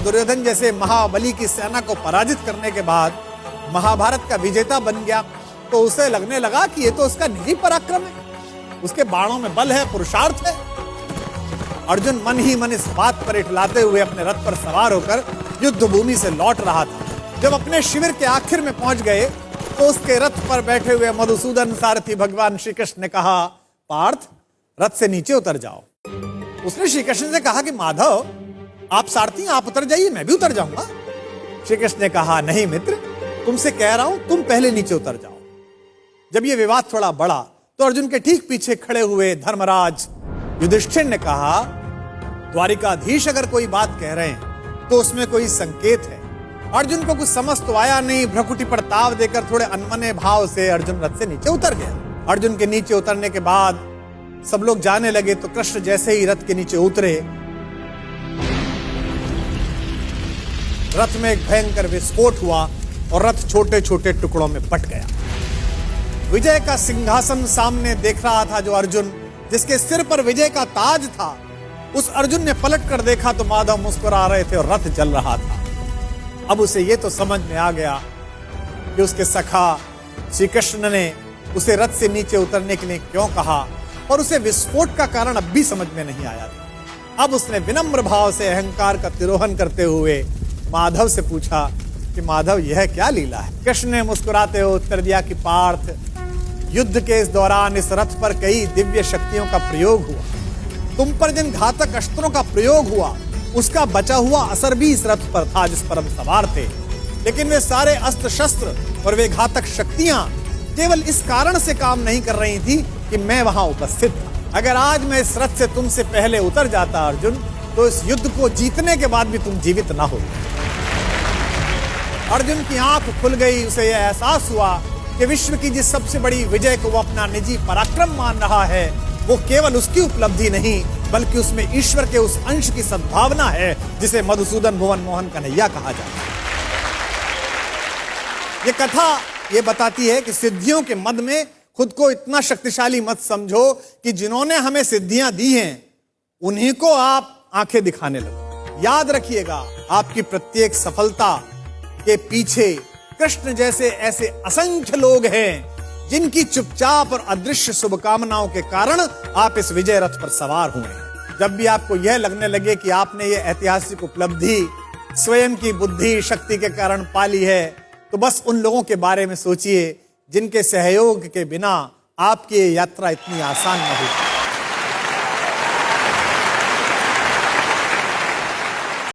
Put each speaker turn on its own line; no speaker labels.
दुर्योधन जैसे महाबली की सेना को पराजित करने के बाद महाभारत का विजेता बन गया, तो उसे लगने लगा कि ये तो उसका निजी पराक्रम है, उसके बाणों में बल है, पुरुषार्थ है। अर्जुन मन ही मन इस बात पर इठलाते हुए अपने रथ पर सवार होकर युद्ध भूमि से लौट रहा था। जब अपने शिविर के आखिर में पहुंच गए तो उसके रथ पर बैठे हुए मधुसूदन सारथी भगवान श्री कृष्ण ने कहा, पार्थ, रथ से नीचे उतर जाओ। उसने श्री कृष्ण से कहा कि माधव, आप सारथी, आप उतर जाइए, मैं भी उतर जाऊंगा। श्री कृष्ण ने कहा, नहीं मित्र, तुमसे कह रहा हूं, तुम पहले नीचे उतर जाओ। जब यह विवाद थोड़ा बढ़ा तो अर्जुन के ठीक पीछे खड़े हुए धर्मराज युधिष्ठिर ने कहा, द्वारिकाधीश अगर कोई बात कह रहे हैं तो उसमें कोई संकेत है। अर्जुन को कुछ समझ तो आया नहीं। भ्रुकुटी पर ताव देकर थोड़े अनमने भाव से अर्जुन रथ से नीचे उतर गया। अर्जुन के नीचे उतरने के बाद सब लोग जाने लगे तो कृष्ण जैसे ही रथ के नीचे उतरे, रथ में एक भयंकर विस्फोट हुआ और रथ छोटे छोटे टुकड़ों में बट गया। विजय का सिंहासन सामने देख रहा था जो अर्जुन, जिसके सिर पर विजय का ताज था, उस अर्जुन ने पलट कर देखा तो माधव मुस्कुरा रहे थे और रथ जल रहा था। अब उसे यह तो समझ में आ गया कि उसके सखा श्री कृष्ण ने उसे रथ से नीचे उतरने के लिए क्यों कहा, और उसे विस्फोट का कारण अब भी समझ में नहीं आया था। अब उसने विनम्र भाव से अहंकार का तिरोहन करते हुए माधव से पूछा कि माधव, यह क्या लीला है? कृष्ण ने मुस्कुराते हुए उत्तर दिया कि पार्थ, युद्ध के इस दौरान इस रथ पर कई दिव्य शक्तियों का प्रयोग हुआ। तुम पर जिन घातक अस्त्रों का प्रयोग हुआ उसका बचा हुआ असर भी इस रथ पर था जिस पर हम सवार थे, लेकिन वे सारे अस्त्र शस्त्र और वे घातक शक्तियां केवल इस कारण से काम नहीं कर रही थी कि मैं वहां उपस्थित था। अगर आज मैं इस रथ से तुमसे पहले उतर जाता अर्जुन, तो इस युद्ध को जीतने के बाद भी तुम जीवित ना हो। अर्जुन की आंख खुल गई। उसे यह एहसास हुआ कि विश्व की जिस सबसे बड़ी विजय को वो अपना निजी पराक्रम मान रहा है, वो केवल उसकी उपलब्धि नहीं बल्कि उसमें ईश्वर के उस अंश की सद्भावना है जिसे मधुसूदन भुवन मोहन कन्हैया कहा जाता है। ये कथा ये बताती है कि सिद्धियों के मद में खुद को इतना शक्तिशाली मत समझो कि जिन्होंने हमें सिद्धियां दी हैं उन्हीं को आप आंखें दिखाने लगो। याद रखिएगा, आपकी प्रत्येक सफलता के पीछे कृष्ण जैसे ऐसे असंख्य लोग हैं जिनकी चुपचाप और अदृश्य शुभकामनाओं के कारण आप इस विजय रथ पर सवार हुए हैं। जब भी आपको यह लगने लगे कि आपने ये ऐतिहासिक उपलब्धि स्वयं की बुद्धि शक्ति के कारण पाली है, तो बस उन लोगों के बारे में सोचिए जिनके सहयोग के बिना आपकी ये यात्रा इतनी आसान न होती।